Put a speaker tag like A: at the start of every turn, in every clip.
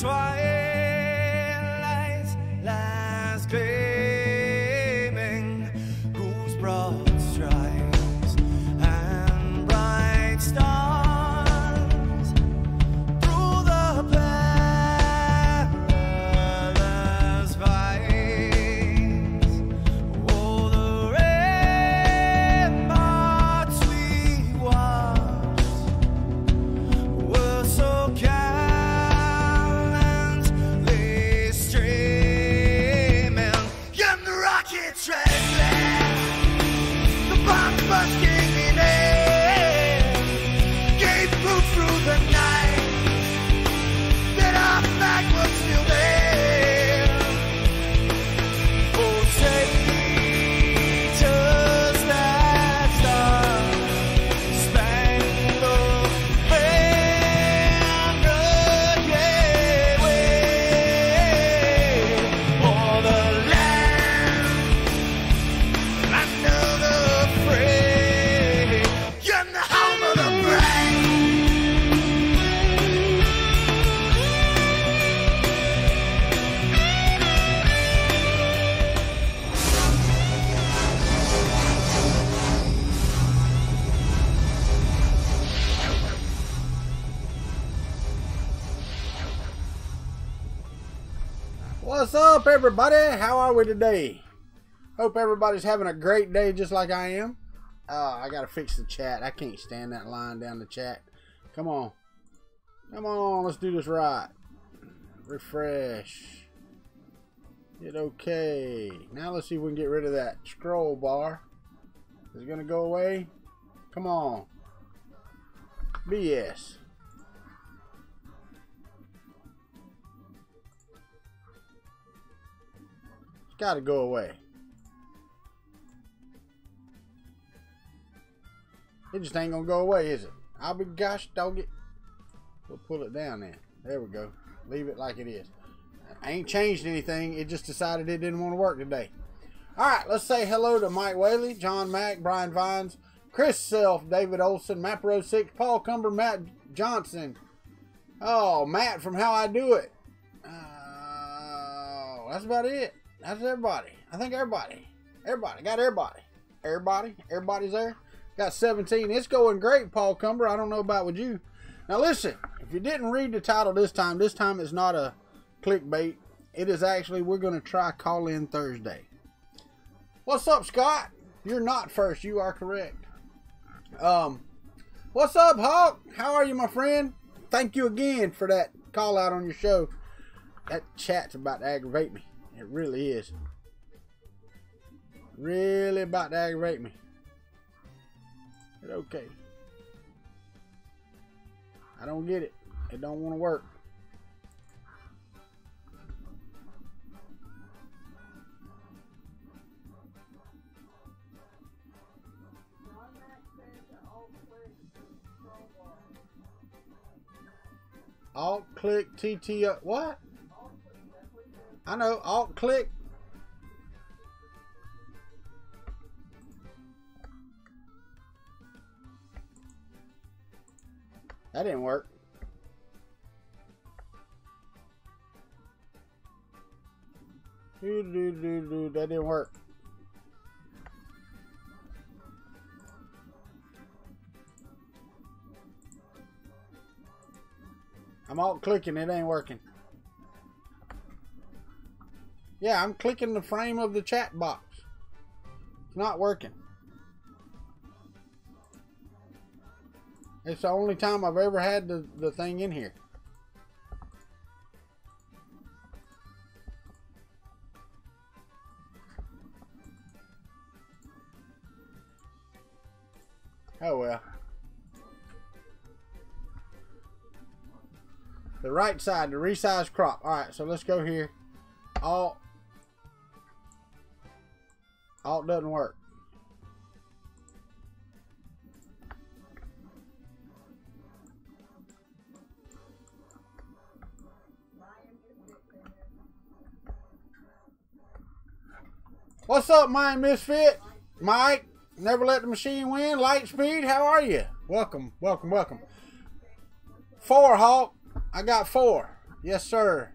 A: twilight lies gleaming, whose broad stripes and bright stars through the perilous fights. Oh, the ramparts we watched were so gallantly streaming, and the rockets red flash, the bombs bursting in air, gave proof through the night that our flag was still there. Oh, take us that star-spangled banner, yeah, wave for the land under the fray, and the home of the brave.
B: What's up, everybody? How are we today? Hope everybody's having a great day just like I am. I gotta fix the chat. I can't stand that line down the chat. Come on. Come on, let's do this right. Refresh. Hit OK. Now let's see if we can get rid of that scroll bar. Is it gonna go away? Come on. BS. It's gotta go away. It just ain't gonna go away, is it? I'll be gosh dog it. We'll pull it down then. There we go. Leave it like it is. I ain't changed anything. It just decided it didn't want to work today. Alright, let's say hello to Mike Whaley, John Mack, Brian Vines, Chris Self, David Olson, Mapro 6, Paul Cumber, Matt Johnson. Oh, Matt from How I Do It. Oh, that's about it. That's everybody. I think everybody. Everybody. Got everybody. Everybody. Everybody's there. Got 17. It's going great, Paul Cumber. I don't know about with you. Now listen, if you didn't read the title this time it's not a clickbait. It is actually, we're going to try Call In Thursday. What's up, Scott? You're not first. You are correct. What's up, Hawk? How are you, my friend? Thank you again for that call out on your show. That chat's about to aggravate me. It really is. Really about to aggravate me. But okay. I don't get it. It don't want to work. Alt click TT. What? I know. Alt click. That didn't work. That didn't work. I'm alt clicking, it ain't working. Yeah, I'm clicking the frame of the chat box. It's not working. It's the only time I've ever had the thing in here. Oh well. The right side, the resize crop. Alright, so let's go here. Alt doesn't work. What's up, my misfit? Mike, never let the machine win. Lightspeed, how are you? Welcome, welcome, welcome. 4, Hawk. I got 4. Yes, sir.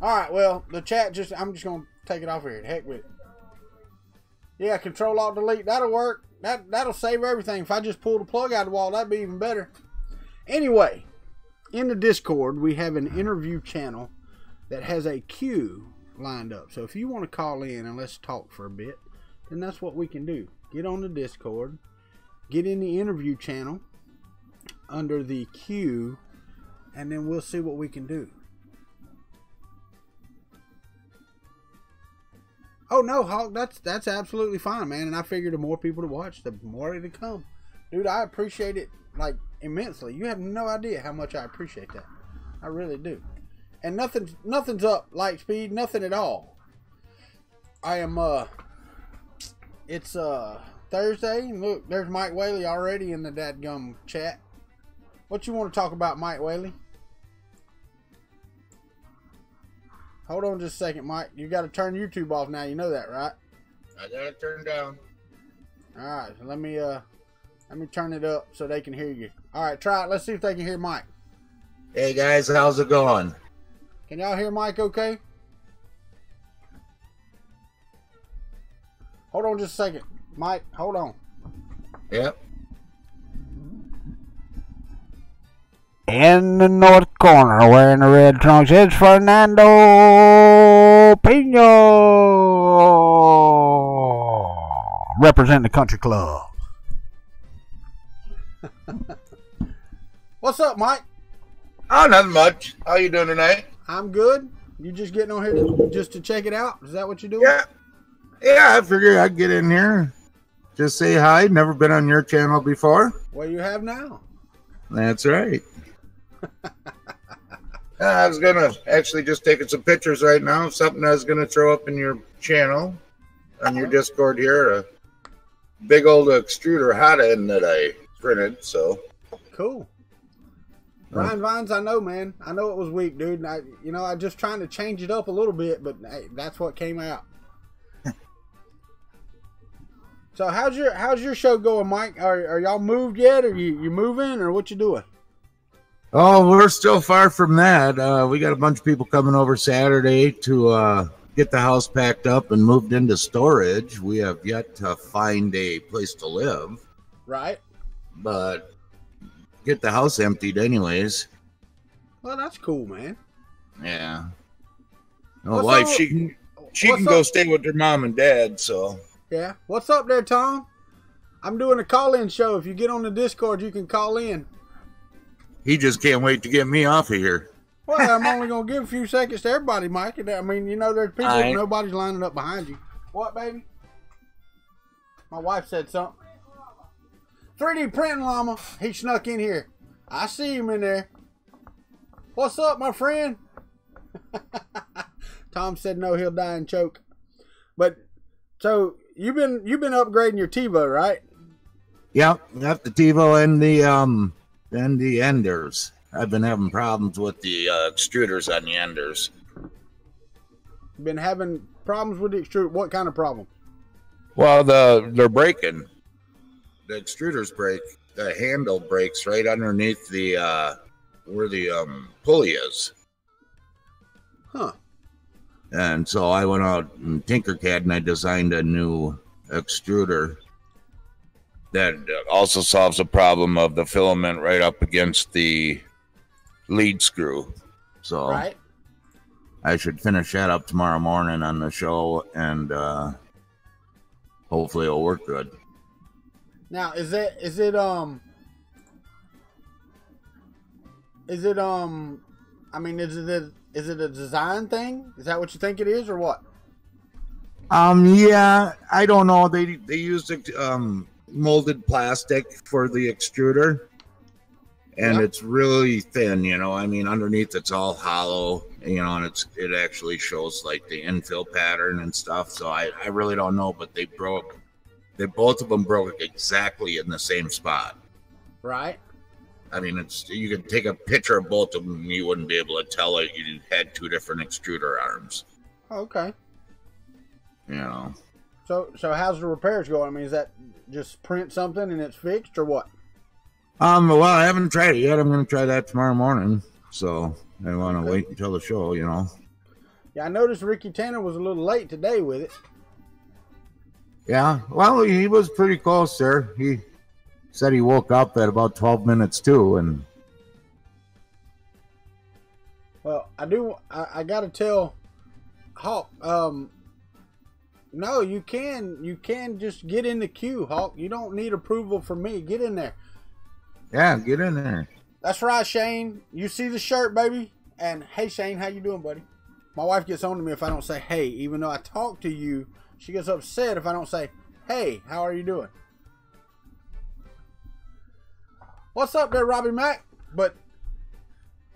B: All right, well, the chat I'm just going to take it off here. Heck with it. Yeah, Control Alt Delete. That'll work. That'll save everything. If I just pull the plug out of the wall, that'd be even better. Anyway, in the Discord, we have an interview channel that has a queue lined up. So if you want to call in and let's talk for a bit, then that's what we can do. Get on the Discord, get in the interview channel under the queue, and then we'll see what we can do. Oh no, Hawk, that's absolutely fine, man. And I figure the more people to watch, the more it'll come. Dude, I appreciate it like immensely. You have no idea how much I appreciate that. I really do. And nothing's up light speed, nothing at all. I am it's Thursday. Look, there's Mike Whaley already in the dadgum chat. What you want to talk about, Mike Whaley? Hold on just a second, Mike. You got to turn YouTube off now. You know that, right?
C: I got it turned down.
B: All right. So let me turn it up so they can hear you. All right, try it. Let's see if they can hear Mike.
C: Hey guys, how's it going?
B: Can y'all hear Mike okay? Hold on just a second. Mike, hold on.
C: Yep.
D: In the north corner, wearing the red trunks, it's Fernando Pino, representing the Kuntry Klub.
B: What's up, Mike?
C: Oh, nothing much. How you doing tonight?
B: I'm good. You just getting on here just to check it out? Is that what you're doing?
C: Yeah. Yeah, I figured I'd get in here. Just say hi. Never been on your channel before.
B: Well, you have now.
C: That's right. I was gonna actually just taking some pictures right now of something I was gonna throw up in your channel on your Discord here. A big old extruder hot end that I printed. So
B: cool. Brian Vines, I know, man. I know it was weak, dude. I just trying to change it up a little bit, but hey, that's what came out. So how's your show going, Mike? Are y'all moved yet? Or you moving, or what you doing?
C: Oh, we're still far from that. We got a bunch of people coming over Saturday to get the house packed up and moved into storage. We have yet to find a place to live.
B: Right.
C: But get the house emptied anyways.
B: Well, that's cool, man.
C: Yeah. My wife, she can go stay with her mom and dad, so.
B: Yeah. What's up there, Tom? I'm doing a call-in show. If you get on the Discord, you can call in.
C: He just can't wait to get me off of here.
B: Well, I'm only going to give a few seconds to everybody, Mike. I mean, there's people, nobody's lining up behind you. What, baby? My wife said something. 3D printing llama. He snuck in here. I see him in there. What's up, my friend? Tom said no, he'll die and choke. But so you've been upgrading your TiVo, right?
C: Yep, got the TiVo and the enders. I've been having problems with the extruders on the enders.
B: Been having problems with the extruder. What kind of problem?
C: Well, they're breaking. The extruders break. The handle breaks right underneath the where the pulley is.
B: Huh.
C: And so I went out in Tinkercad and I designed a new extruder that also solves the problem of the filament right up against the lead screw. So
B: right.
C: I should finish that up tomorrow morning on the show, and hopefully it'll work good.
B: Now, is it a design thing? Is that what you think it is, or what?
C: Yeah, I don't know. They used molded plastic for the extruder, and it's really thin, I mean, underneath it's all hollow, and it actually shows like the infill pattern and stuff. So I really don't know, but both of them broke exactly in the same spot.
B: Right.
C: I mean, you could take a picture of both of them and you wouldn't be able to tell that you had two different extruder arms.
B: Okay.
C: So
B: how's the repairs going? I mean, is that just print something and it's fixed, or what?
C: Well, I haven't tried it yet. I'm going to try that tomorrow morning. So I want to wait until the show, you know.
B: Yeah, I noticed Ricky Tanner was a little late today with it.
C: Yeah, well, he was pretty close there. He said he woke up at about 12 minutes too, and
B: Well, I got to tell Hawk, no, you can just get in the queue, Hawk. You don't need approval from me. Get in there.
C: yeah, get in there.
B: That's right, Shane. You see the shirt, baby? And hey, Shane, how you doing, buddy? My wife gets on to me if I don't say hey, even though I talk to you. She gets upset if I don't say, hey, how are you doing? What's up there, Robbie Mac?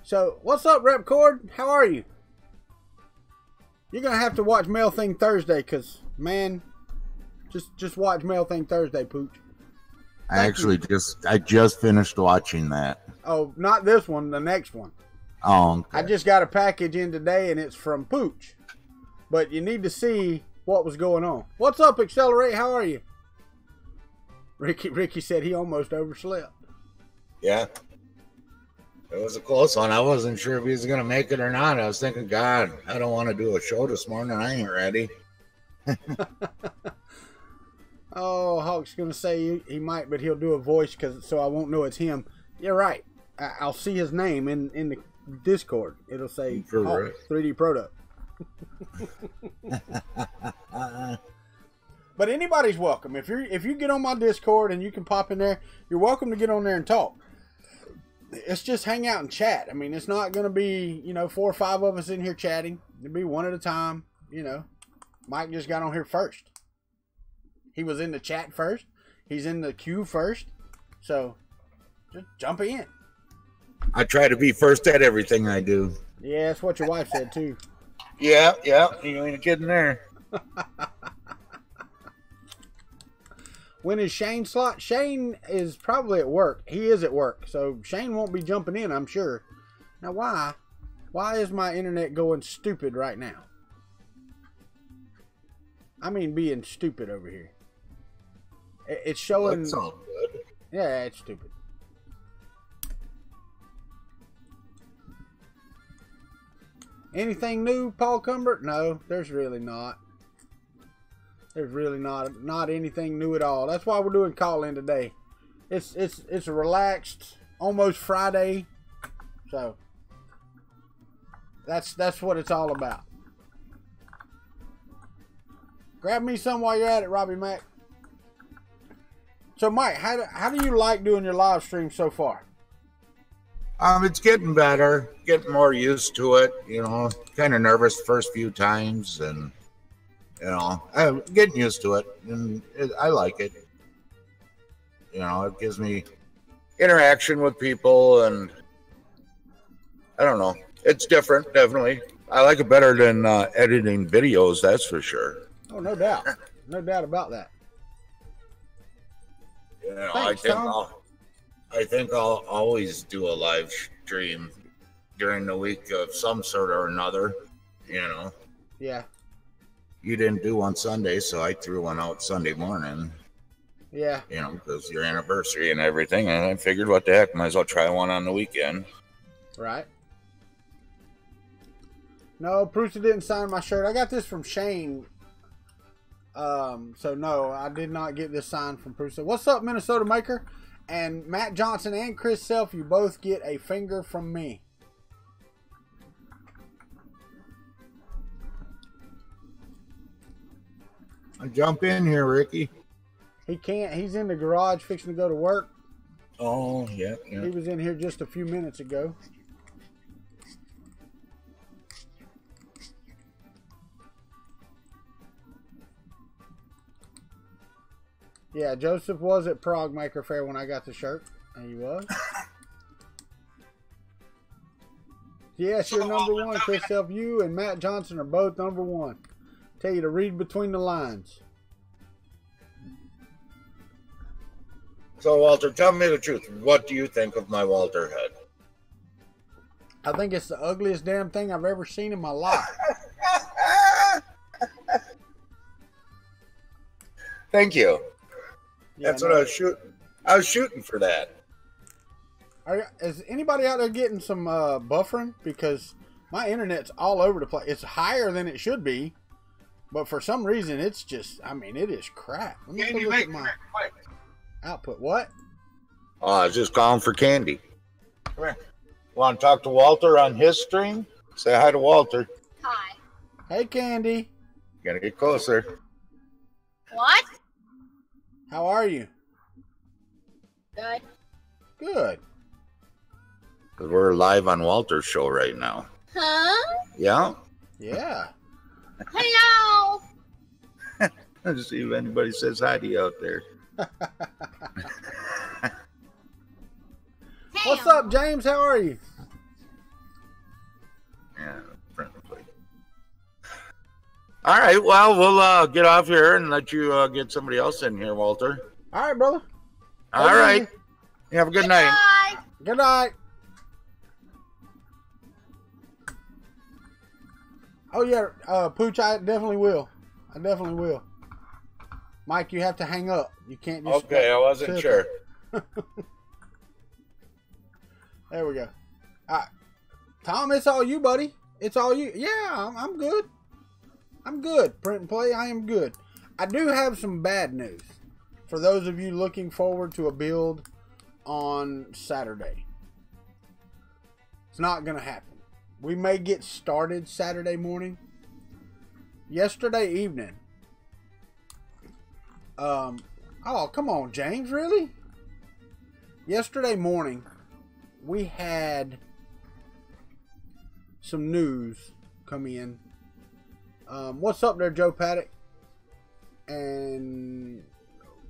B: So, what's up, Rep Cord? How are you? You're going to have to watch Mail Thing Thursday because, man, just watch Mail Thing Thursday, Pooch.
C: I just finished watching that.
B: Oh, not this one, the next one.
C: Oh, okay.
B: I just got a package in today and it's from Pooch. But you need to see what was going on. What's up, Accelerate? How are you? Ricky said he almost overslept.
C: Yeah. It was a close one. I wasn't sure if he was going to make it or not. I was thinking, God, I don't want to do a show this morning. I ain't ready.
B: Oh, Hawk's going to say he might, but he'll do a voice so I won't know it's him. You're right. I'll see his name in the Discord. It'll say Hawk, 3D Product. But anybody's welcome. If you get on my Discord and you can pop in there, you're welcome to get on there and talk. It's just hang out and chat. I mean, it's not going to be, 4 or 5 of us in here chatting. It'll be one at a time, Mike just got on here first. He was in the chat first. He's in the queue first. So, just jump in.
C: I try to be first at everything I do.
B: Yeah, that's what your wife said, too.
C: Yeah. You ain't kidding there.
B: When is Shane slot? Shane is probably at work. He is at work. So Shane won't be jumping in, I'm sure. Now, why? Why is my internet going stupid right now? I mean being stupid over here. It's showing...
C: That's all good.
B: Yeah, it's stupid. Anything new, Paul Cumbert? No, there's really not. There's really not anything new at all. That's why we're doing call-in today. It's a relaxed, almost Friday. So that's what it's all about. Grab me some while you're at it, Robbie Mac. So Mike, how do you like doing your live stream so far?
C: It's getting better, getting more used to it. Kind of nervous the first few times, and I'm getting used to it, and I like it. It gives me interaction with people, and I don't know. It's different, definitely. I like it better than editing videos, that's for sure.
B: Oh, no doubt. No doubt about that. Thanks,
C: I think I'll always do a live stream during the week of some sort or another,
B: Yeah.
C: You didn't do one Sunday, so I threw one out Sunday morning.
B: Yeah.
C: Because your anniversary and everything, and I figured, what the heck, might as well try one on the weekend.
B: Right. No, Bruce didn't sign my shirt. I got this from Shane. So no, I did not get this signed from Bruce. What's up, Minnesota Maker? And Matt Johnson and Chris Self, you both get a finger from me.
C: Jump in here, Ricky.
B: He can't. He's in the garage fixing to go to work.
C: Oh, yeah.
B: He was in here just a few minutes ago. Yeah, Joseph was at Prague Maker Fair when I got the shirt. And he was. Yes, you're number one, Chris Self. You and Matt Johnson are both number one. Tell you to read between the lines.
C: So, Walter, tell me the truth. What do you think of my Walter head?
B: I think it's the ugliest damn thing I've ever seen in my life.
C: Thank you.
B: Yeah,
C: That's what I was shooting. I was shooting for that.
B: Is anybody out there getting some buffering? Because my internet's all over the place. It's higher than it should be, but for some reason it's just, I mean, it is crap. Let me
C: Candy,
B: look at my output. What?
C: Oh, I was just calling for Candy. Come here. Want to talk to Walter on his stream? Say hi to Walter.
E: Hi.
B: Hey, Candy.
C: Gotta get closer.
E: What?
B: How are you?
E: Good.
B: Good.
C: Because we're live on Walter's show right now.
E: Huh?
C: Yeah?
B: Yeah.
E: Hello.
C: Let's see if anybody says hi to you out there.
B: What's up, James? How are you?
C: Yeah, friendly. All right, well, we'll get off here and let you get somebody else in here, Walter.
B: All right, brother.
C: All right. You have a good night.
E: Bye.
B: Good night. Oh, yeah, Pooch, I definitely will. I definitely will. Mike, you have to hang up. You can't just...
C: Okay, I wasn't sure.
B: There we go. All right. Tom, it's all you, buddy. It's all you. Yeah, I'm good. I'm good. Print and play, I am good. I do have some bad news for those of you looking forward to a build on Saturday. It's not going to happen. We may get started Saturday morning. Yesterday evening. Oh, come on, James, really? Yesterday morning, we had some news come in. What's up there, Joe Paddock? And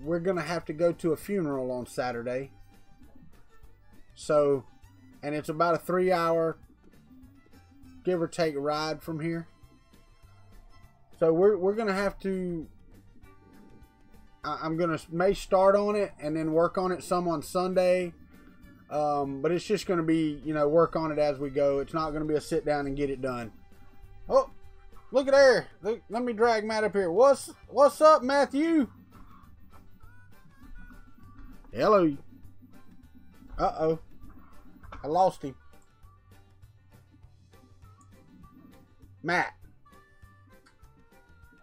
B: we're going to have to go to a funeral on Saturday. So, and it's about a 3-hour, give or take, ride from here. So we're going to have to, I'm going to may start on it and then work on it some on Sunday. But it's just going to be, you know, work on it as we go. It's not going to be a sit down and get it done. Oh, look at there. Let me drag Matt up here. What's up, Matthew? Hello. Uh-oh. I lost him. Matt.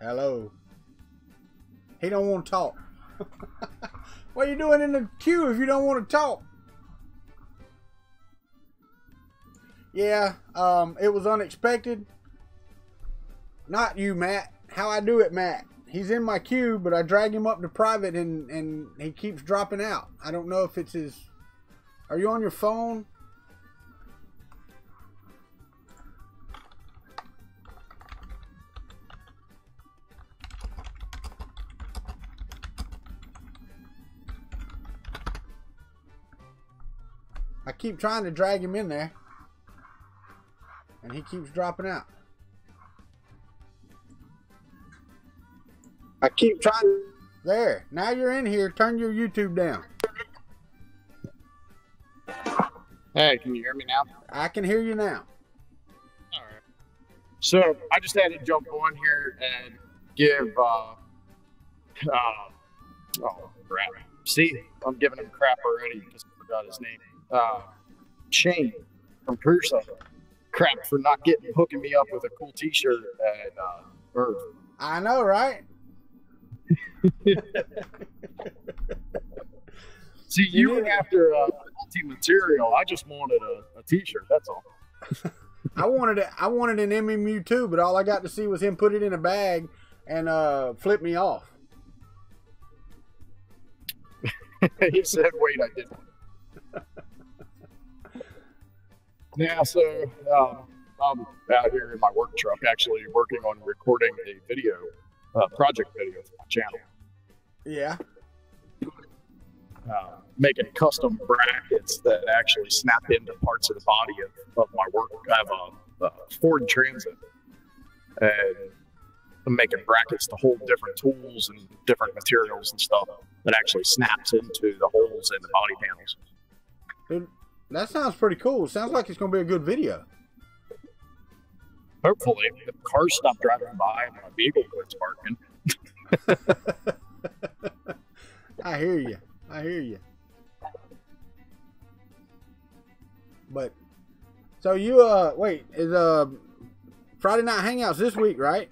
B: Hello. He don't want to talk. What are you doing in the queue if you don't want to talk? Yeah, it was unexpected. Not you, Matt. How I do it, Matt. He's in my queue, but I drag him up to private and he keeps dropping out. I don't know if it's his... Are you on your phone? I keep trying to drag him in there. And he keeps dropping out. I keep trying. There. Now you're in here. Turn your YouTube down.
F: Hey, can you hear me now?
B: I can hear you now.
F: All right. So I just had to jump on here and give, oh, crap. See, I'm giving him crap already because I forgot his name. Shane from Crusoe. Crap for not hooking me up with a cool t-shirt at Earth.
B: I know, right?
F: See, you were after multi-material. I just wanted a t-shirt, that's all.
B: I wanted an MMU too, but all I got to see was him put it in a bag and flip me off.
F: He said, wait, I didn't. Yeah, so I'm out here in my work truck actually working on recording a video, project video for my channel.
B: Yeah.
F: Making custom brackets that actually snap into parts of the body of my work. I have a Ford Transit, and I'm making brackets to hold different tools and different materials and stuff that actually snaps into the holes in the body panels.
B: Dude, that sounds pretty cool. Sounds like it's going to be a good video.
F: Hopefully, if cars stop driving by and my vehicle quits barking.
B: I hear you. I hear you. But so you wait, is Friday night hangouts this week, right?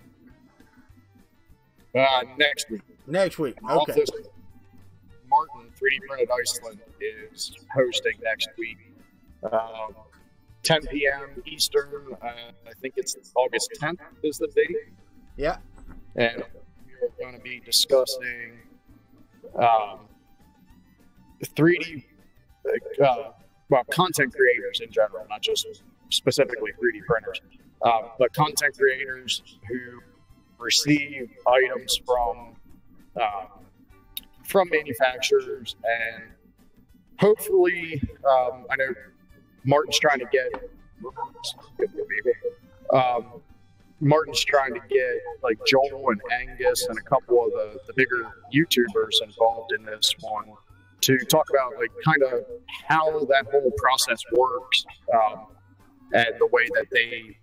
F: Next week.
B: Next week.
F: Off
B: Okay.
F: this, Martin 3D Printed Iceland is hosting next week. 10 p.m. Eastern. I think it's August 10th is the date.
B: Yeah.
F: And we're going to be discussing 3D, well, content creators in general, not just specifically 3D printers, but content creators who receive items from manufacturers, and hopefully, I know Martin's trying to get like Joel and Angus and a couple of the bigger YouTubers involved in this one to talk about like kind of how that whole process works, and the way that they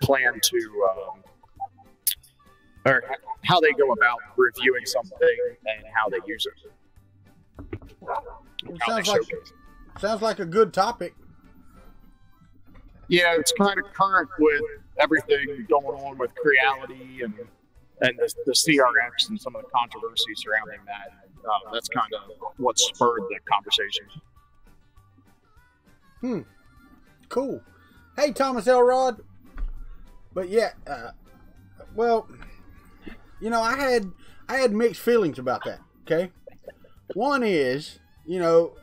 F: plan to or how they go about reviewing something and how they use it.
B: Sounds like a good topic.
F: Yeah, it's kind of current with everything going on with Creality and the CRX and some of the controversy surrounding that. That's kind of what spurred the conversation.
B: Cool. Hey, Thomas Elrod. But yeah, well, you know, I had mixed feelings about that. Okay, one is, you know,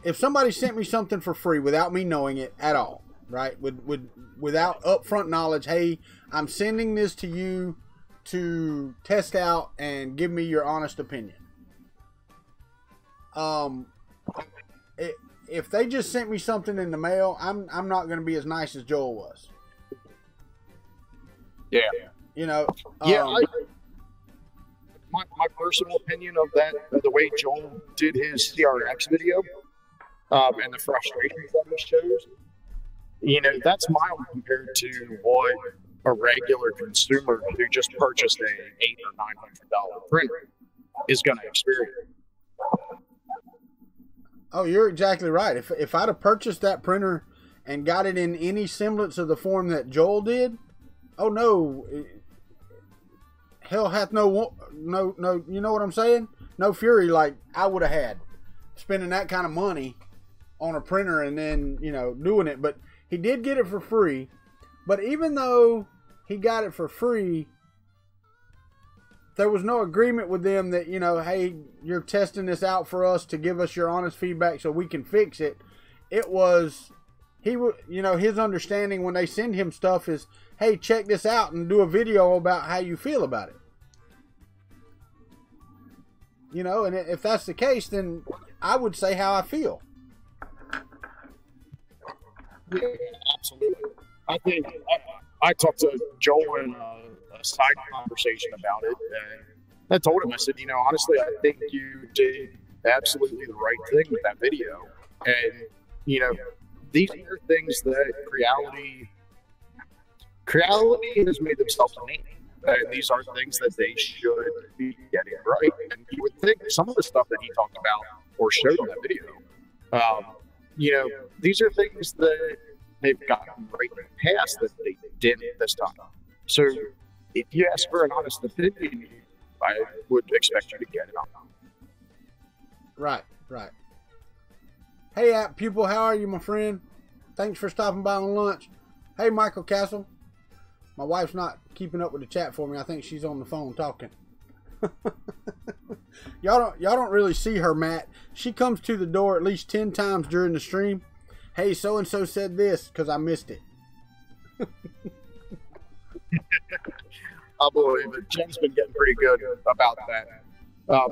B: if somebody sent me something for free without me knowing it at all, right? Without upfront knowledge, hey, I'm sending this to you to test out and give me your honest opinion. If they just sent me something in the mail, I'm not going to be as nice as Joel was.
F: Yeah.
B: You know.
F: My personal opinion of that, the way Joel did his CRX video, and the frustrations that it shows, you know, that's mild compared to what a regular consumer who just purchased a $800 or $900 printer is going to experience.
B: Oh, you're exactly right. If I'd have purchased that printer and got it in any semblance of the form that Joel did, oh no, hell hath no, you know what I'm saying? No fury like I would have had spending that kind of money on a printer and then, you know, doing it. But he did get it for free. But even though he got it for free, there was no agreement with them that, you know, hey, you're testing this out for us to give us your honest feedback so we can fix it. It was, you know, his understanding when they send him stuff is, hey, check this out and do a video about how you feel about it. You know, and if that's the case, then I would say how I feel.
F: Yeah, absolutely. I think I talked to Joel in a side conversation about it, and I told him, I said, you know, honestly, I think you did absolutely the right thing with that video. And, you know, these are things that Creality has made themselves a name. And these are things that they should be getting right. And you would think some of the stuff that he talked about or showed on that video, you know, these are things that they've gotten right in the past that they didn't this time. So if you ask for an honest opinion, I would expect you to get it on.
B: Right, right. Hey, App Pupil, how are you, my friend? Thanks for stopping by on lunch. Hey, Michael Castle. My wife's not keeping up with the chat for me. I think she's on the phone talking. Y'all don't really see her, Matt. She comes to the door at least 10 times during the stream. Hey, so-and-so said this because I missed it.
F: I believe it. Jen's been getting pretty good about that.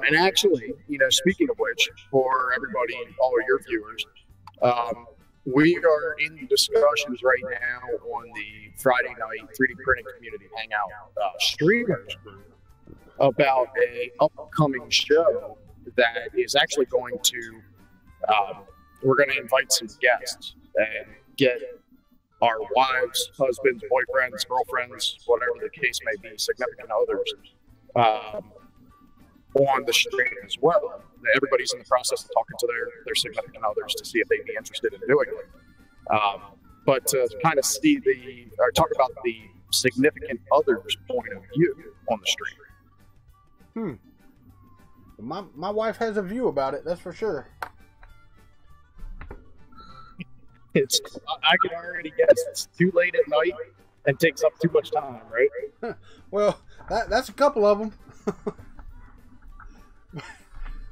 F: And actually, you know, speaking of which, for everybody, all of your viewers, we are in discussions right now on the Friday night 3D printing community hangout streamers group about a upcoming show that is actually going to, we're going to invite some guests and get our wives, husbands, boyfriends, girlfriends, whatever the case may be, significant others, on the stream as well. everybody's in the process of talking to their significant others to see if they'd be interested in doing it. But to kind of see or talk about the significant other's point of view on the stream.
B: My wife has a view about it, that's for sure.
F: I can already guess it's too late at night and takes up too much time, right?
B: Well, that's a couple of them.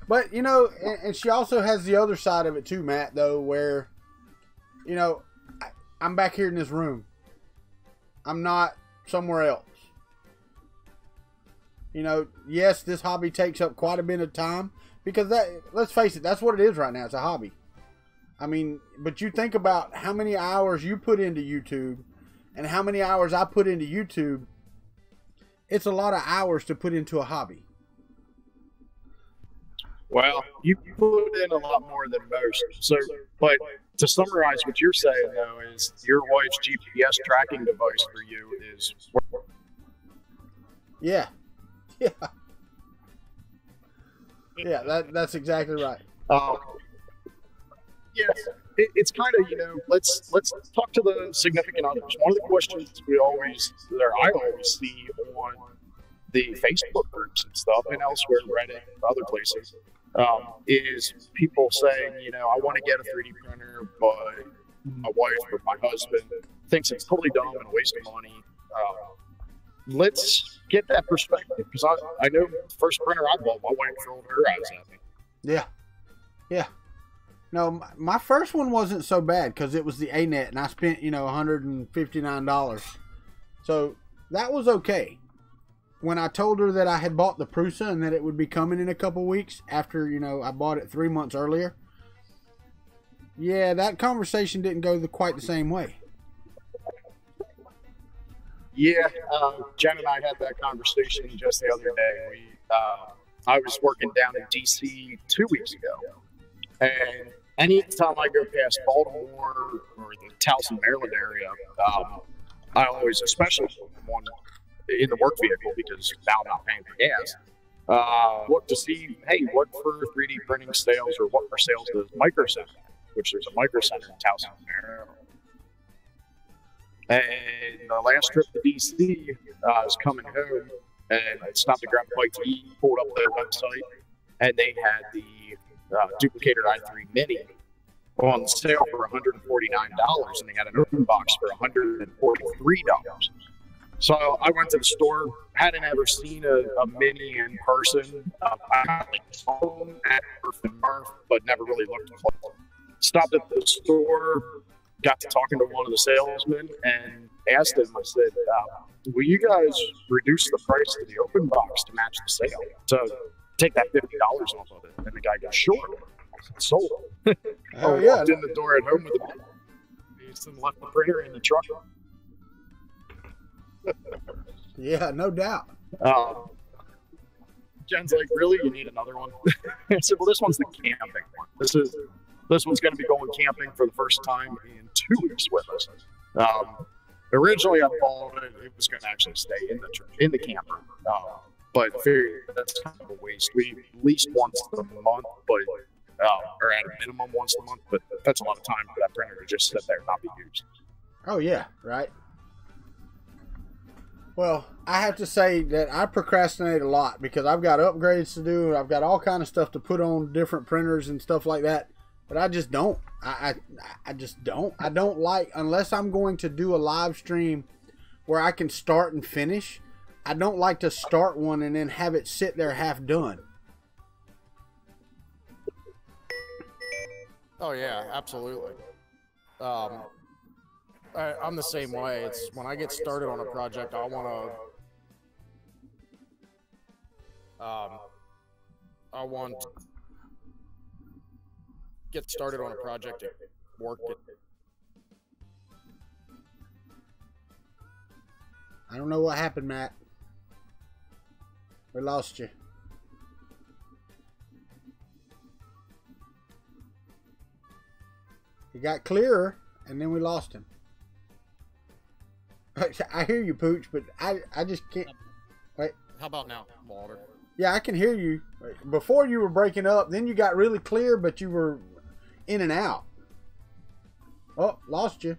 B: But, you know, and she also has the other side of it too, Matt, though, where, you know, I'm back here in this room. I'm not somewhere else. You know, yes, this hobby takes up quite a bit of time because let's face it, that's what it is right now. It's a hobby. I mean, but you think about how many hours you put into YouTube and how many hours I put into YouTube. It's a lot of hours to put into a hobby.
F: Well, you put in a lot more than most. So, but to summarize what you're saying, though, is your wife's GPS tracking device for you is...
B: Yeah. Yeah. Yeah, that's exactly right.
F: Yeah, it's kind of, you know, let's talk to the significant others. One of the questions I always see on the Facebook groups and stuff, and elsewhere, Reddit, and other places, is people saying, you know, I want to get a 3D printer, but my wife or my husband thinks it's totally dumb and a waste of money. Let's get that perspective, because I know the first printer I bought, my wife rolled her eyes at me.
B: Yeah. Yeah. No, my first one wasn't so bad because it was the A-Net, and I spent, you know, $159. So that was okay. When I told her that I had bought the Prusa and that it would be coming in a couple weeks after, you know, I bought it 3 months earlier. Yeah, that conversation didn't go quite the same way.
F: Yeah, Jen and I had that conversation just the other day. I was working down in D.C. 2 weeks ago, and anytime I go past Baltimore or the Towson, Maryland area, I always, especially one in the work vehicle, because now I'm not paying for gas, look to see, hey, what for 3D printing sales or what for sales does Micro Center, which there's a Micro Center in Towson, Maryland. And the last trip to DC, I was coming home and I stopped to grab a bite to eat, pulled up their website, and they had the Duplicator i3 Mini on sale for $149, and they had an open box for $143. So I went to the store, hadn't ever seen a Mini in person. I saw them at Murph and Murph, but never really looked close. Stopped at the store, got to talking to one of the salesmen, and asked him, I said, will you guys reduce the price of the open box to match the sale? So take that $50 off of it. And the guy goes, sure. Sold.
B: Oh,
F: I
B: yeah.
F: walked in the door at home with a piece and left the printer in the truck.
B: Yeah, no doubt.
F: Jen's like, really? You need another one? I said, well, this one's the camping one. This one's going to be going camping for the first time in 2 weeks with us. Originally, I thought it was going to actually stay in the camper, but that's kind of a waste. We at least once a month, but or at a minimum once a month. But that's a lot of time for that printer to just sit there and not be used.
B: Oh yeah, right. Well, I have to say that I procrastinate a lot because I've got upgrades to do. I've got all kind of stuff to put on different printers and stuff like that. But I just don't. I just don't. I don't like, unless I'm going to do a live stream where I can start and finish, I don't like to start one and then have it sit there half done.
G: Oh yeah, absolutely. I'm the same way. It's when I get started on a project, I want to get started on a project and work it.
B: I don't know what happened, Matt. We lost you. He got clearer, and then we lost him. I hear you, Pooch, but I just can't. Wait.
G: How about now, Walter?
B: Yeah, I can hear you. Before you were breaking up, then you got really clear, but you were in and out. Oh, lost you.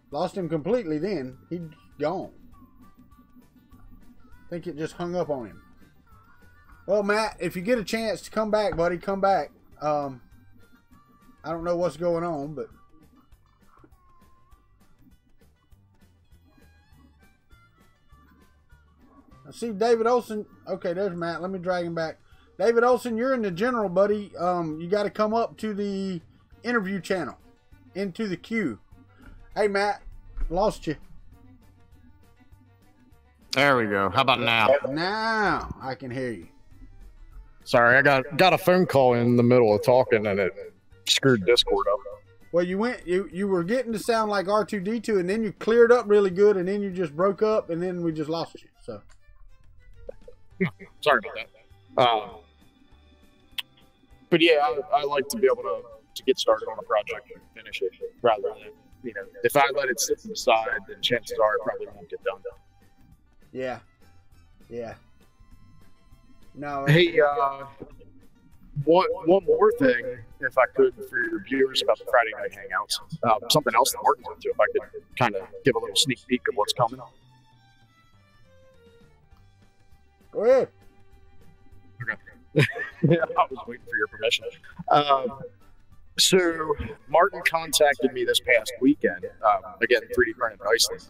B: Lost him completely then. He's gone. I think it just hung up on him. Well, Matt, if you get a chance to come back, buddy, come back. I don't know what's going on, but... I see David Olson. Okay, there's Matt. Let me drag him back. David Olson, you're in the general, buddy. You got to come up to the interview channel, into the queue. Hey, Matt, lost you.
G: There we go. How about now?
B: Now I can hear you.
F: Sorry, I got a phone call in the middle of talking and it screwed Discord up.
B: Well, you were getting to sound like R2D2, and then you cleared up really good, and then you just broke up, and then we just lost you. So
F: sorry about that. But yeah, I like to be able to get started on a project and finish it rather than, you know, if I let it sit to the side, then chances are it probably won't get done.
B: yeah. No.
F: Hey, one more thing, if I could, for your viewers about the Friday night hangouts. Something else that Martin's into, if I could kind of give a little sneak peek of what's coming.
B: Go ahead.
F: Okay. Yeah, I was waiting for your permission. So Martin contacted me this past weekend. Again, 3D printed in Iceland.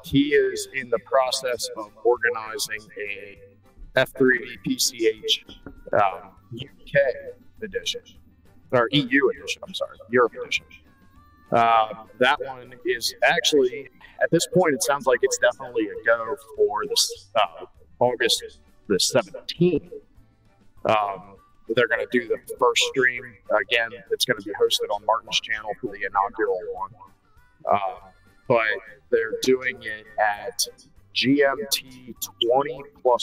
F: He is in the process of organizing a F3D PCH UK edition, or EU edition. I'm sorry, Europe edition. That one is actually, at this point, it sounds like it's definitely a go for this August the 17th. They're going to do the first stream. Again, it's going to be hosted on Martin's channel for the inaugural one. But they're doing it at GMT 20+1.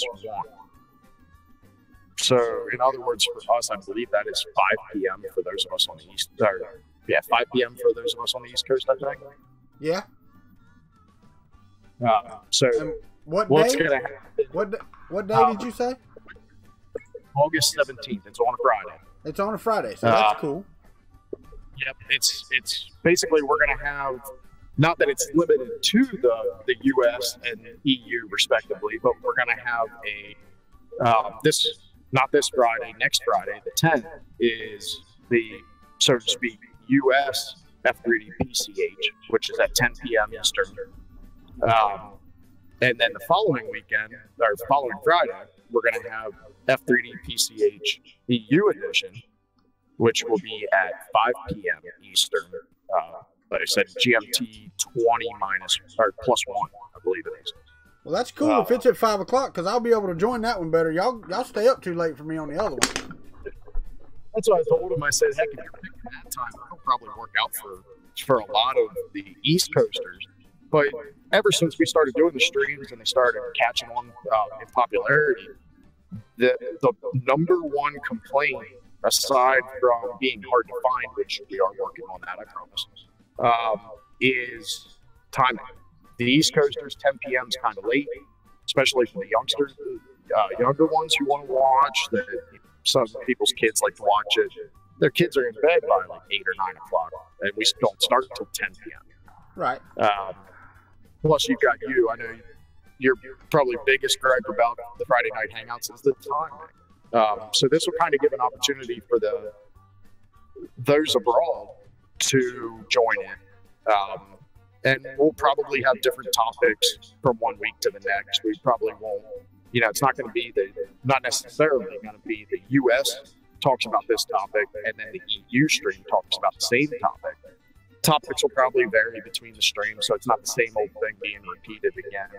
F: So, in other words, for us, I believe that is 5 p.m. for those of us on the East. 5 p.m. for those of us on the East Coast, I think.
B: Yeah.
F: So,
B: what's
F: going to happen?
B: What day did you say?
F: August 17th. It's on a Friday.
B: It's on a Friday, so that's cool.
F: Yep. It's basically, we're going to have, not that it's limited to the U.S. and EU respectively, but we're going to have not this Friday, next Friday, the 10th, is the, so to speak, U.S. F3D PCH, which is at 10 p.m. Eastern. And then the following weekend, or following Friday, we're going to have F3D PCH EU edition, which will be at 5 p.m. Eastern. Like I said, GMT 20 minus, or +1, I believe it is.
B: Well, that's cool if it's at 5 o'clock, because I'll be able to join that one better. Y'all stay up too late for me on the other one.
F: That's what I told him. I said, heck, if you're picking that time, it'll probably work out for a lot of the East Coasters. But ever since we started doing the streams and they started catching on in popularity, the number one complaint, aside from being hard to find, which we are working on that, I promise, is timing. The East Coasters, 10 p.m. is kind of late, especially for the youngsters, younger ones who want to watch. Some people's kids like to watch it. Their kids are in bed by like 8 or 9 o'clock, and we don't start until 10 p.m.
B: Right.
F: Plus, you've got you. I know your probably biggest gripe about the Friday night hangouts is the timing. So this will kind of give an opportunity for those abroad to join in. And we'll probably have different topics from one week to the next. We probably won't, it's not going to be not necessarily going to be the U.S. talks about this topic and then the EU stream talks about the same topic. Topics will probably vary between the streams, so it's not the same old thing being repeated again.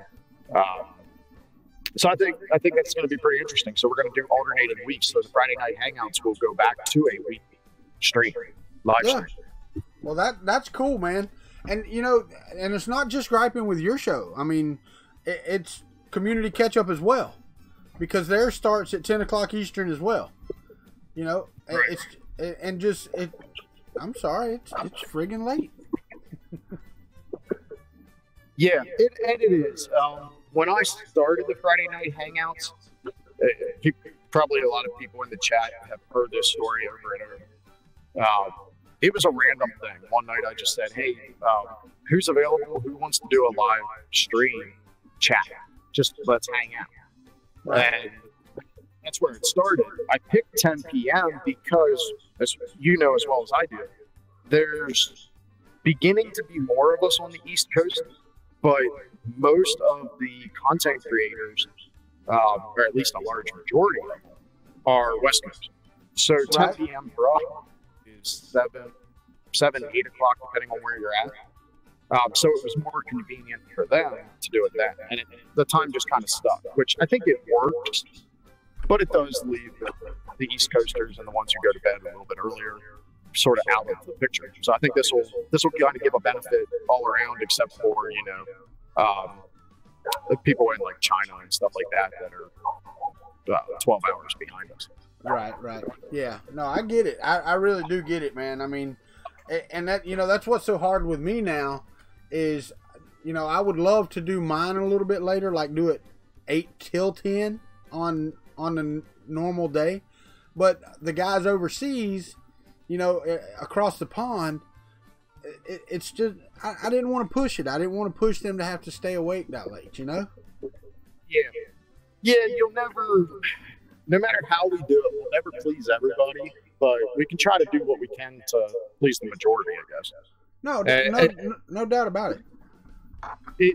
F: So I think that's going to be pretty interesting. So we're going to do alternating weeks. So the Friday night hangouts will go back to a week stream, live stream.
B: Well, that's cool, man. And and it's not just griping with your show. I mean, it's community catch up as well, because theirs starts at 10 o'clock Eastern as well.
F: Right.
B: I'm sorry, it's friggin' late.
F: Yeah, it is. When I started the Friday night hangouts, Probably a lot of people in the chat have heard this story over and over. It was a random thing. One night I just said, hey, who's available? Who wants to do a live stream chat? Just let's hang out. And that's where it started. I picked 10 p.m. because, as you know as well as I do, there's beginning to be more of us on the East Coast, but most of the content creators, or at least a large majority of them, are West Coast. So 10 p.m. for us is 7, 8 o'clock, depending on where you're at. So it was more convenient for them to do it then. And the time just kind of stuck, which I think it works, but it does leave the East Coasters and the ones who go to bed a little bit earlier sort of out of the picture. So I think this will kind of give a benefit all around, except for, you know, the people in like China and stuff like that are 12 hours behind us.
B: Right. Yeah. No, I get it. I really do get it, man. I mean, and that, you know, that's what's so hard with me now is, you know, I would love to do mine a little bit later, like do it 8 till 10 on a normal day. But the guys overseas, you know, across the pond, it's just, I didn't want to push it. I didn't want to push them to have to stay awake that late, you know?
F: Yeah, you'll never, no matter how we do it, we'll never please everybody, but we can try to do what we can to please the majority, I guess.
B: No doubt about it.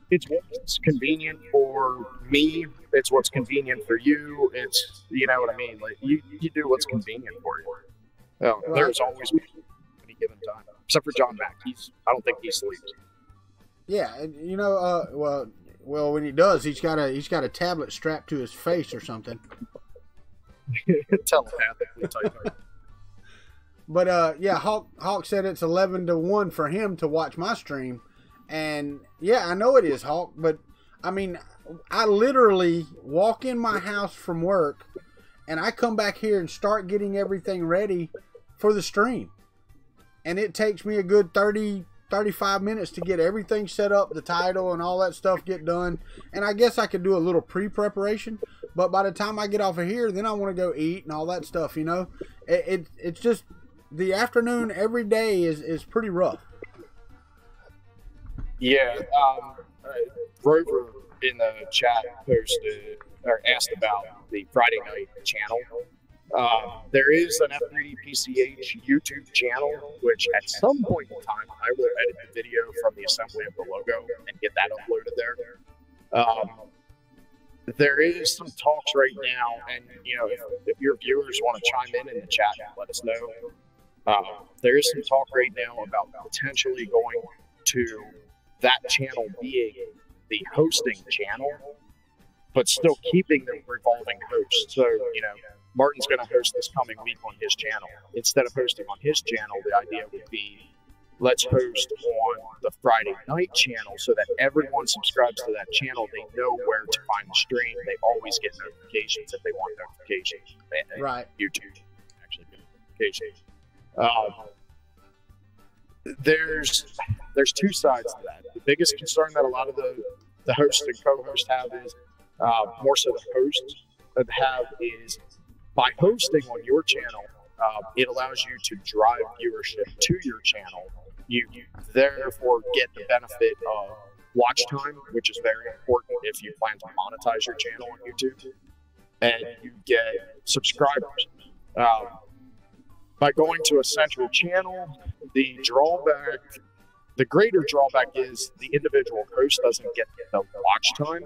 F: It's what's convenient for me. It's what's convenient for you. It's, you know what I mean? Like, you do what's convenient for you. There's always any given time, except for John Mack. I don't think he sleeps. Yeah,
B: and you know, well, when he does, he's got a tablet strapped to his face or something.
F: Telepathically typing.
B: But yeah, Hawk said it's 11 to 1 for him to watch my stream, and yeah, I know it is, Hawk. But I mean, I literally walk in my house from work, and I come back here and start getting everything ready for the stream, and it takes me a good 35 minutes to get everything set up, the title and all that stuff get done. And I guess I could do a little pre-preparation, but by the time I get off of here, then I want to go eat and all that stuff, you know. It's just the afternoon every day is pretty rough.
F: Yeah, Rover in the chat posted or asked about the Friday night channel. There is an F3D PCH YouTube channel, which at some point in time I will edit the video from the assembly of the logo and get that uploaded there. There is some talks right now, and you know, if your viewers want to chime in the chat and let us know, there is some talk right now about potentially going to that channel being the hosting channel, but still keeping the revolving host. So, you know, Martin's going to host this coming week on his channel. Instead of hosting on his channel, the idea would be, let's host on the Friday night channel so that everyone subscribes to that channel. They know where to find the stream. They always get notifications if they want notifications.
B: Right.
F: YouTube actually get notifications. There's two sides to that. The biggest concern that a lot of the hosts and co-hosts have is, more so the hosts have, is by hosting on your channel, it allows you to drive viewership to your channel. You therefore get the benefit of watch time, which is very important if you plan to monetize your channel on YouTube, and you get subscribers. By going to a central channel, the greater drawback is the individual host doesn't get the watch time.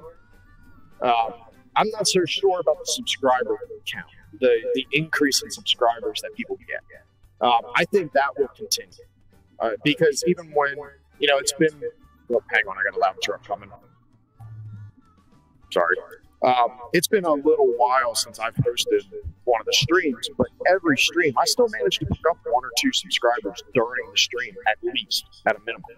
F: I'm not so sure about the subscriber count, the increase in subscribers that people get. I think that will continue. Because even when, you know, it's been, well, hang on, I got a loud truck coming. Sorry. It's been a little while since I've hosted one of the streams, but every stream, I still manage to pick up 1 or 2 subscribers during the stream, at least, at a minimum.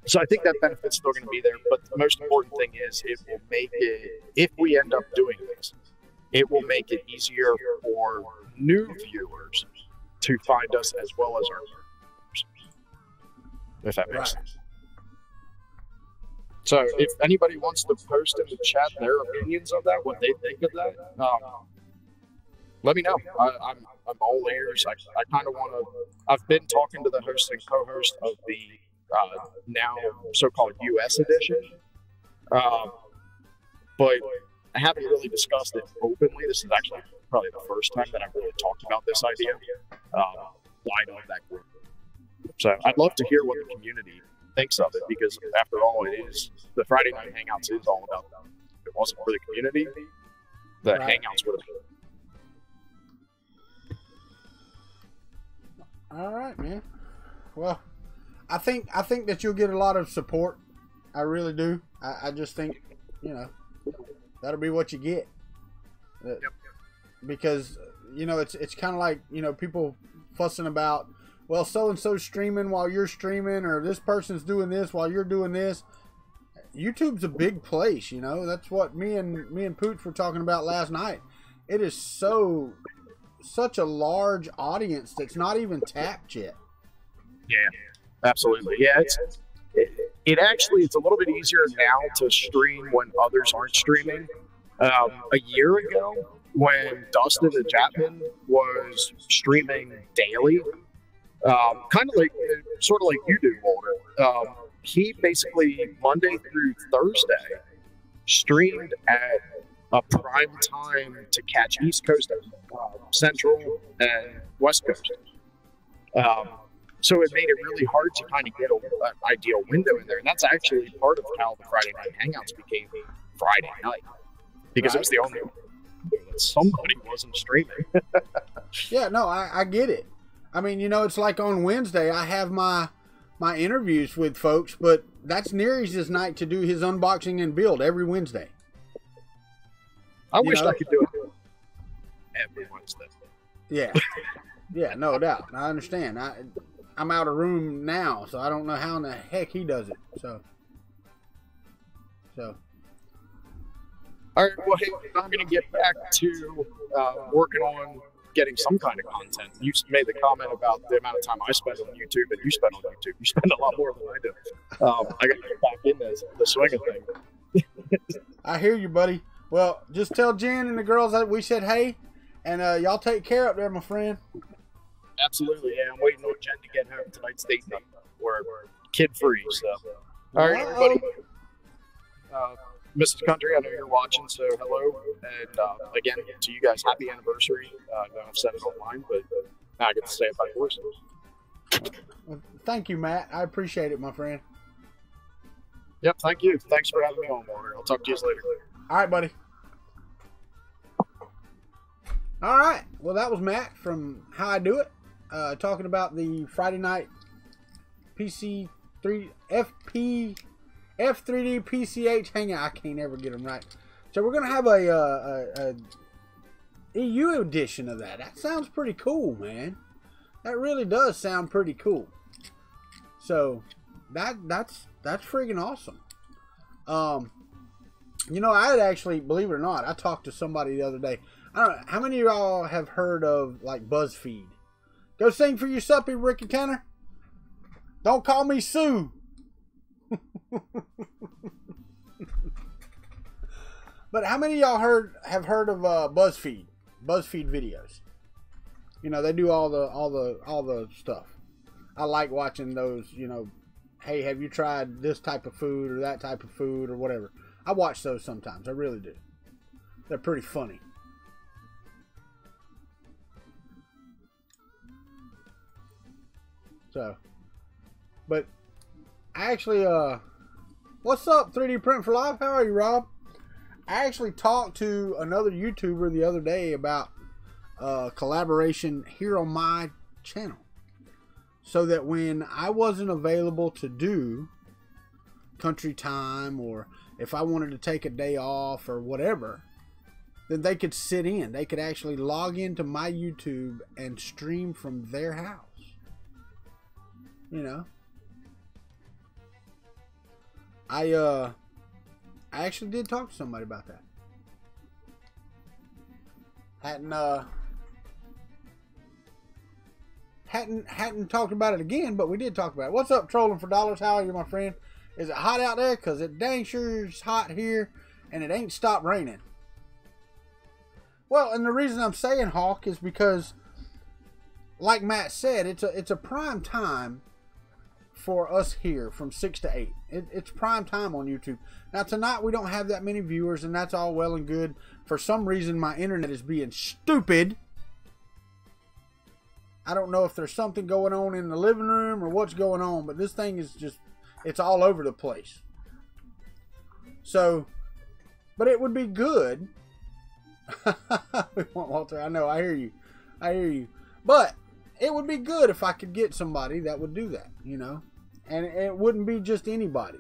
F: So I think that benefit's still going to be there, but the most important thing is it will make it, if we end up doing this, it will make it easier for new viewers to find us as well as our viewers, if that makes sense. So if anybody wants to post in the chat their opinions of that, what they think of that, let me know. I'm all ears. I kind of want to. I've been talking to the host and co-host of the now so-called U.S. edition, but I haven't really discussed it openly. This is actually probably the first time that I've really talked about this idea wide of that group. So I'd love to hear what the community thinks of it, because after all, it is the Friday Night Hangouts is all about them. If it wasn't for the community, the Hangouts would have.
B: All right, man. Well, I think that you'll get a lot of support. I really do. I just think, you know, that'll be what you get.
F: Yep.
B: Because, you know, it's kind of like, you know, people fussing about, well, so-and-so's streaming while you're streaming, or this person's doing this while you're doing this. YouTube's a big place, you know. That's what me and Pooch were talking about last night. It is such a large audience that's not even tapped yet.
F: Yeah, absolutely. Yeah, it actually, it's a little bit easier now to stream when others aren't streaming. A year ago, when Dustin and Chapman was streaming daily, kind of like, sort of like you do, Walter. He basically Monday through Thursday streamed at a prime time to catch East Coast, Central, and West Coast. So it made it really hard to kind of get an ideal window in there, and that's actually part of how the Friday Night Hangouts became Friday night, because it was the only one that somebody wasn't streaming.
B: Yeah, no, I get it. I mean, you know, it's like on Wednesday, I have my interviews with folks, but that's Neary's night to do his unboxing and build every Wednesday.
F: I wish I could do it every Wednesday.
B: Yeah. Yeah, no doubt. I understand. I'm out of room now, so I don't know how in the heck he does it. So.
F: All right, well, hey, I'm going to get back to working on getting some kind of content. You made the comment about the amount of time I spend on YouTube, and you spend on YouTube. You spend a lot more than I do. I got to get back in the swing of thing.
B: I hear you, buddy. Well, just tell Jen and the girls that we said hey, and y'all take care up there, my friend.
F: Absolutely, yeah. I'm waiting on Jen to get home. Tonight's date night. We're kid-free, so. All right, everybody. Mrs. Country, I know you're watching, so hello. And again, to you guys, happy anniversary. I know I've said it online, but now I get to say it by voice.
B: Well, thank you, Matt. I appreciate it, my friend.
F: Yep, thank you. Thanks for having me on, Walter. I'll talk to you later.
B: All right, buddy. All right. Well, that was Matt from How I Do It, talking about the Friday night F3D PCH hangout. I can't ever get them right. So we're gonna have a EU edition of that. That sounds pretty cool, man. That really does sound pretty cool. So that's friggin' awesome. You know, I had actually, believe it or not, I talked to somebody the other day. I don't know, how many of y'all have heard of, like, BuzzFeed? Go sing for your suppy, Ricky Tanner. Don't call me Sue. But how many of y'all have heard of BuzzFeed videos? You know, they do all the stuff. I like watching those, you know, hey, have you tried this type of food or that type of food or whatever. I watch those sometimes. I really do. They're pretty funny. So, but I actually, what's up, 3D Print for Life? How are you, Rob? I actually talked to another YouTuber the other day about collaboration here on my channel, so that when I wasn't available to do country time, or if I wanted to take a day off or whatever, then they could sit in. They could actually log into my YouTube and stream from their house. You know, I actually did talk to somebody about that. Hadn't talked about it again, but we did talk about it. What's up, Trolling for Dollars? How are you, my friend? Is it hot out there? Because it dang sure is hot here, and it ain't stopped raining. Well, and the reason I'm saying Hawk is because, like Matt said, it's a prime time for us here from 6 to 8. It's prime time on YouTube. Now, tonight we don't have that many viewers, and that's all well and good. For some reason, my internet is being stupid. I don't know if there's something going on in the living room or what's going on, but this thing is just, it's all over the place. So, but it would be good. Walter, I know, I hear you. I hear you. But it would be good if I could get somebody that would do that, you know? And it wouldn't be just anybody.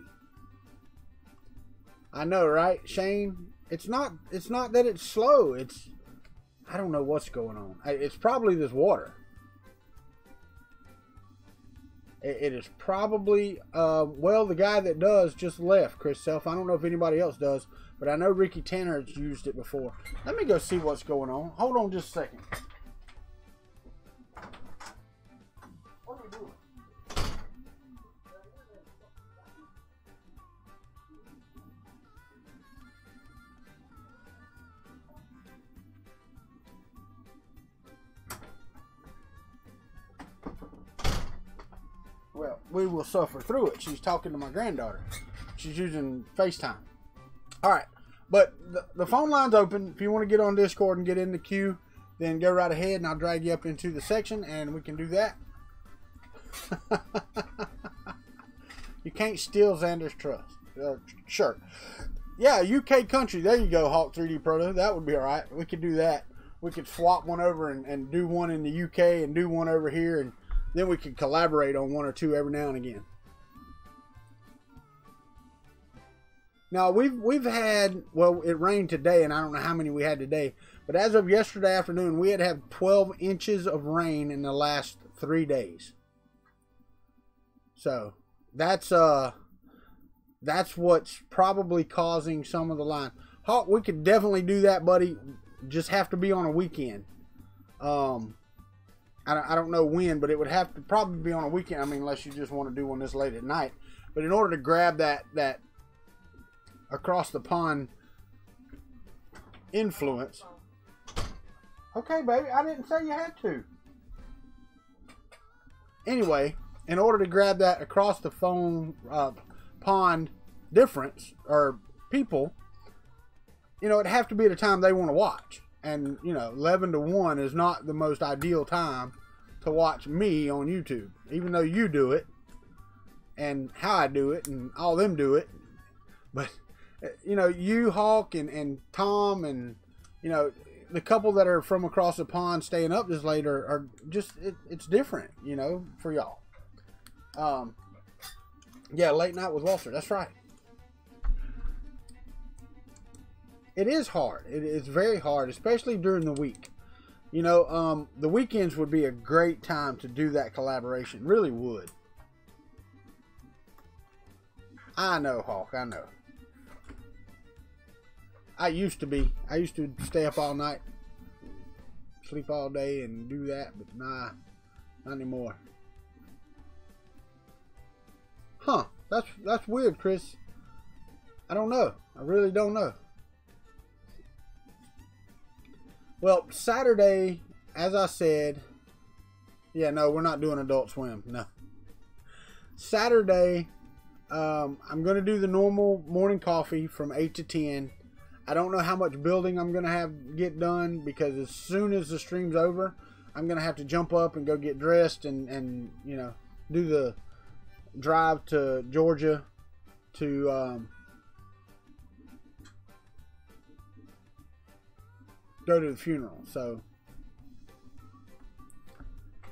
B: I know, right, Shane? It's not that it's slow. It's, I don't know what's going on. It's probably this water. It is probably, well, the guy that does just left, Chris Self. I don't know if anybody else does, but I know Ricky Tanner has used it before. Let me go see what's going on. Hold on just a second. What are we doing? Well, we will suffer through it. She's talking to my granddaughter. She's using FaceTime. All right. But the phone line's open. If you want to get on Discord and get in the queue, then go right ahead and I'll drag you up into the section and we can do that. You can't steal Xander's trust. Sure. Yeah, UK country. There you go, Hawk 3D Proto. That would be all right. We could do that. We could swap one over and do one in the UK and do one over here, and then we could collaborate on one or two every now and again. Now, we've had, well, it rained today, and I don't know how many we had today, but as of yesterday afternoon, we had 12 inches of rain in the last 3 days. So, that's what's probably causing some of the line. Hawk, we could definitely do that, buddy. Just have to be on a weekend. I don't know when, but it would have to probably be on a weekend. I mean, unless you just want to do one this late at night. But in order to grab that across the pond influence. Okay, baby, I didn't say you had to. Anyway, in order to grab that across the pond difference or people, you know, it'd have to be at a time they want to watch. And, you know, 11 to 1 is not the most ideal time to watch me on YouTube. Even though you do it, and how I do it, and all them do it. But, you know, you, Hawk, and Tom, and, you know, the couple that are from across the pond staying up this late are just, it's different, you know, for y'all. Yeah, late night with Walter. That's right. It is hard. It's very hard, especially during the week. You know, the weekends would be a great time to do that collaboration. Really would. I know, Hawk. I know. I used to be. I used to stay up all night, sleep all day, and do that. But nah, not anymore. Huh? That's weird, Chris. I don't know. I really don't know. Well, Saturday, as I said, yeah, no, we're not doing Adult Swim. No. Saturday, I'm going to do the normal morning coffee from 8 to 10. I don't know how much building I'm going to get done, because as soon as the stream's over, I'm going to have to jump up and go get dressed and you know, do the drive to Georgia to go to the funeral. So,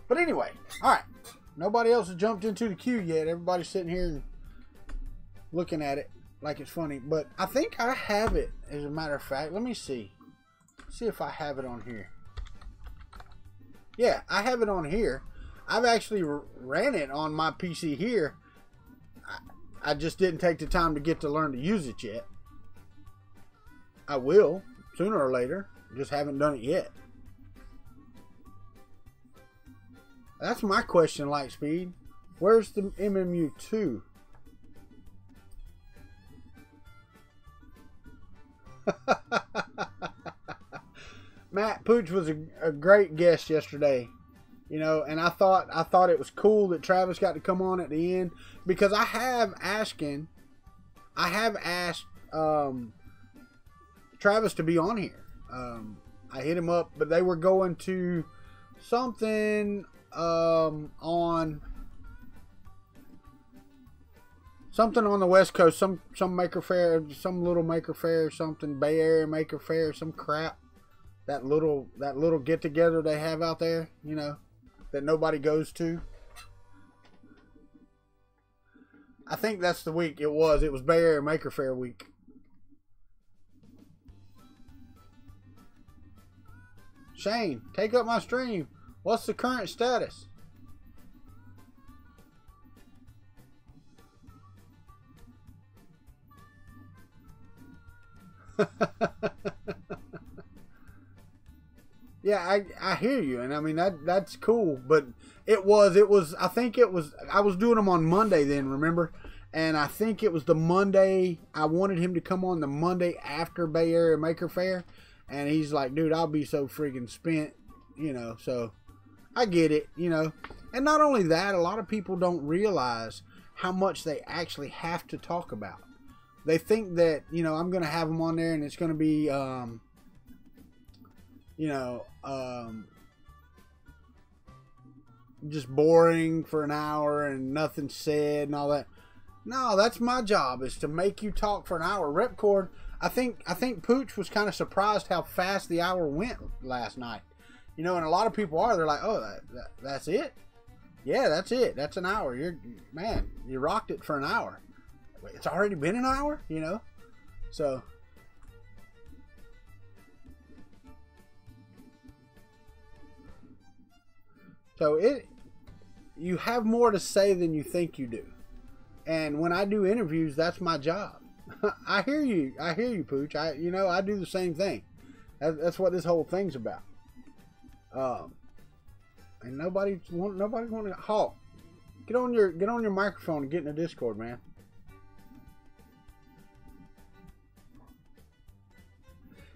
B: but anyway, all right, nobody else has jumped into the queue yet. Everybody's sitting here and looking at it like it's funny, but I think I have it. As a matter of fact, let me see if I have it on here. Yeah, I have it on here. I've actually ran it on my PC here. I just didn't take the time to get to learn to use it yet. I will sooner or later. Just haven't done it yet. That's my question, Lightspeed. Where's the MMU2? Matt Pooch was a great guest yesterday, you know, and I thought it was cool that Travis got to come on at the end, because I have asked Travis to be on here. I hit him up, but they were going to something on the West Coast, some maker fair, some little maker fair or something, Bay Area maker fair, some crap. That little get together they have out there, you know, that nobody goes to. I think that's the week it was. It was Bay Area Maker Fair week. Shane, take up my stream. What's the current status? Yeah, I hear you, and I mean that's cool, but it was I think it was, I was doing them on Monday then, remember? And I think it was the Monday, I wanted him to come on the Monday after Bay Area Maker Fair, and he's like, dude, I'll be so freaking spent, you know, so I get it, you know. And not only that, a lot of people don't realize how much they actually have to talk about. They think that, you know, I'm going to have them on there and it's going to be, you know, just boring for an hour and nothing said and all that. No, that's my job, is to make you talk for an hour. Repcord, I think Pooch was kind of surprised how fast the hour went last night. You know, and a lot of people are. They're like, oh, that's it? Yeah, that's it. That's an hour. Man, you rocked it for an hour. It's already been an hour, you know? So you have more to say than you think you do. And when I do interviews, that's my job. I hear you, Pooch. You know, I do the same thing. That's what this whole thing's about. And nobody want to halt. Get on your microphone and get in the Discord, man.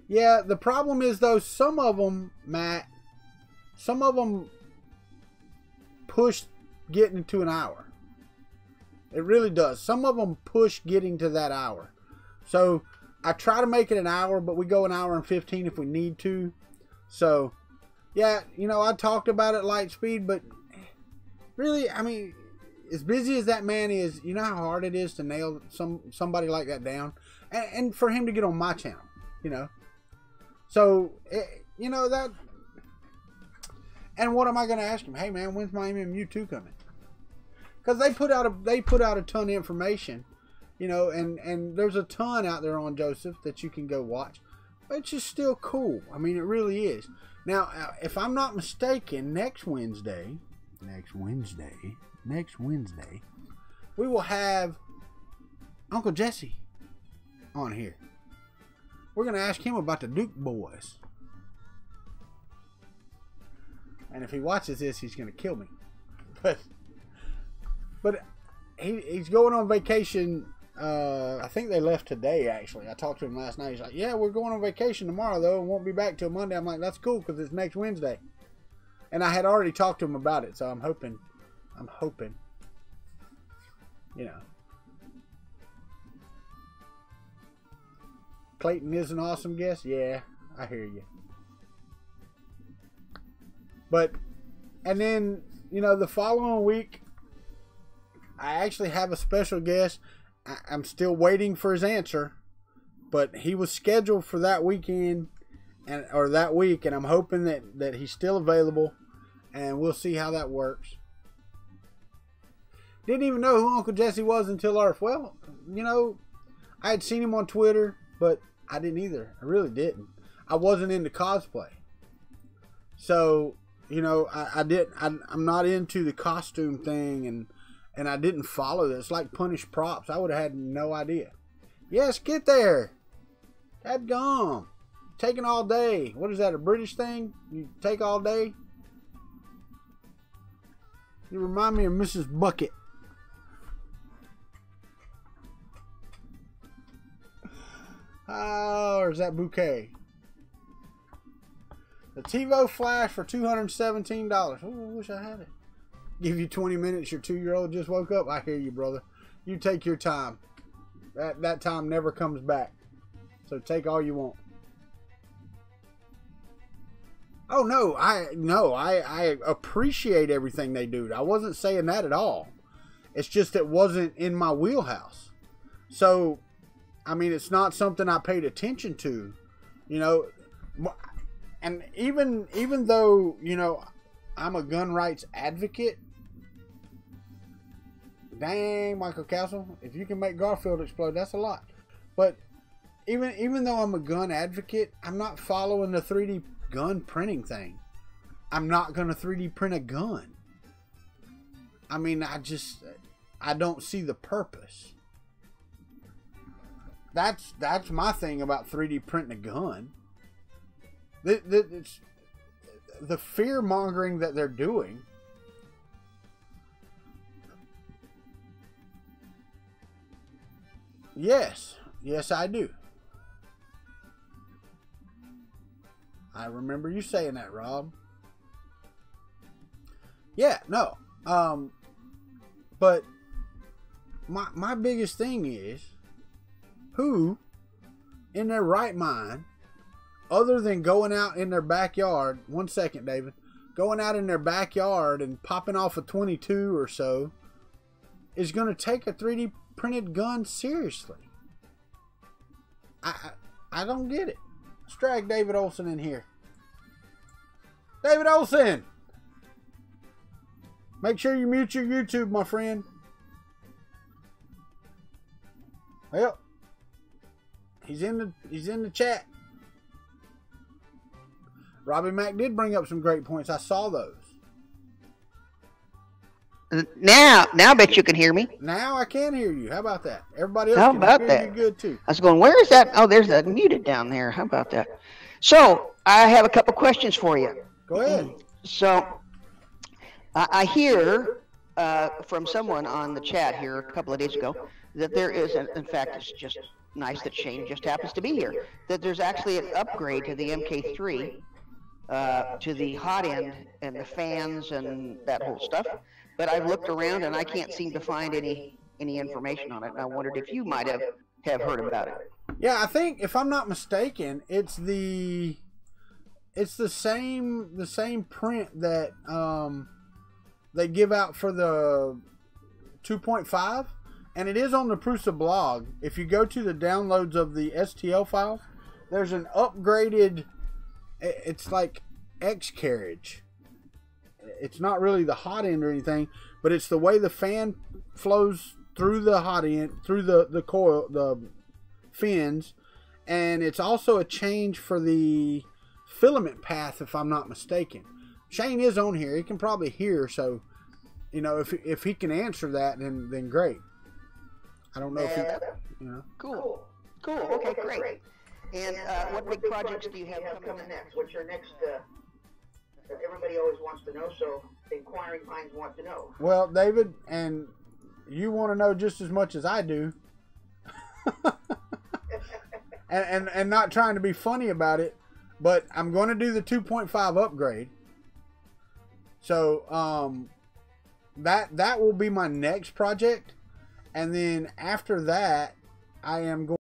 B: Yeah, the problem is though, some of them, Matt, push getting to an hour. It really does. Some of them push getting to that hour. So I try to make it an hour, but we go an hour and 15 if we need to. So yeah, you know, I talked about it light speed, but really, I mean, as busy as that man is, you know how hard it is to nail somebody like that down, and for him to get on my channel, you know. So you know that. And what am I going to ask him? Hey man, when's my MMU2 coming? Because they put out a ton of information, you know, and there's a ton out there on Joseph that you can go watch. It's just still cool. I mean, it really is. Now, if I'm not mistaken, next Wednesday, we will have Uncle Jesse on here. We're going to ask him about the Duke boys. And if he watches this, he's going to kill me. But he's going on vacation. I think they left today, actually. I talked to him last night. He's like, yeah, we're going on vacation tomorrow, though, and won't be back till Monday. I'm like, that's cool, because it's next Wednesday. And I had already talked to him about it, so I'm hoping, you know. Clayton is an awesome guest. Yeah, I hear you. But, and then, you know, the following week, I actually have a special guest. I'm still waiting for his answer, but he was scheduled for that weekend or that week, and I'm hoping that he's still available, and we'll see how that works. Didn't even know who Uncle Jesse was until Earth. Well, you know, I had seen him on Twitter, but I didn't either. I really didn't. I wasn't into cosplay. So, you know, I'm not into the costume thing, and I didn't follow this. Like Punish Props. I would have had no idea. Yes, get there. Dadgum. Taking all day. What is that, a British thing? You take all day? You remind me of Mrs. Bucket. Oh, or is that bouquet? The TiVo Flash for $217. Oh, I wish I had it. Give you 20 minutes. Your 2-year-old just woke up. I hear you, brother. You take your time. That time never comes back. So take all you want. Oh no, I appreciate everything they do. I wasn't saying that at all. It's just it wasn't in my wheelhouse. So, I mean, it's not something I paid attention to, you know. And even though, you know, I'm a gun rights advocate. Dang, Michael Castle, if you can make Garfield explode, that's a lot. But even though I'm a gun advocate, I'm not following the 3D gun printing thing. I'm not going to 3D print a gun. I mean, I don't see the purpose. That's my thing about 3D printing a gun. It's the fear mongering that they're doing. Yes, I do. I remember you saying that, Rob. Yeah, no. But my biggest thing is, who in their right mind, other than going out in their backyard, 1 second, David, going out in their backyard and popping off a 22 or so, is going to take a 3D printed gun seriously? I don't get it. Let's drag David Olson in here. David Olson! Make sure you mute your YouTube, my friend. Well, he's in the chat. Robbie Mack did bring up some great points. I saw those.
H: Now I bet you can hear me.
B: Now I can hear you. How about that? Everybody else
H: How
B: can
H: about
B: hear
H: that?
B: you good too.
H: I was going, where is that? Oh, there's that muted down there. How about that? So I have a couple questions for you.
B: Go ahead.
H: So I hear from someone on the chat here a couple of days ago that there is, in fact, it's just nice that Shane just happens to be here, that there's actually an upgrade to the MK3, to the hot end and the fans and that whole stuff. But I've looked around and I can't seem to find any information on it. And I wondered if you might have heard about it.
B: Yeah, I think if I'm not mistaken, it's the same print that they give out for the 2.5, and it is on the Prusa blog. If you go to the downloads of the STL files, there's an upgraded. It's like X carriage. It's not really the hot end or anything, but it's the way the fan flows through the hot end, through the coil, the fins, and it's also a change for the filament path, if I'm not mistaken. Shane is on here; he can probably hear, so you know if he can answer that, then great. I don't know if he, you know.
H: Cool. Okay, great. And what big projects do you have coming next? What's your next? Everybody always wants to know, so inquiring minds want to know.
B: Well, David, and you want to know just as much as I do. and not trying to be funny about it, but I'm going to do the 2.5 upgrade. So that will be my next project, and then after that, I am going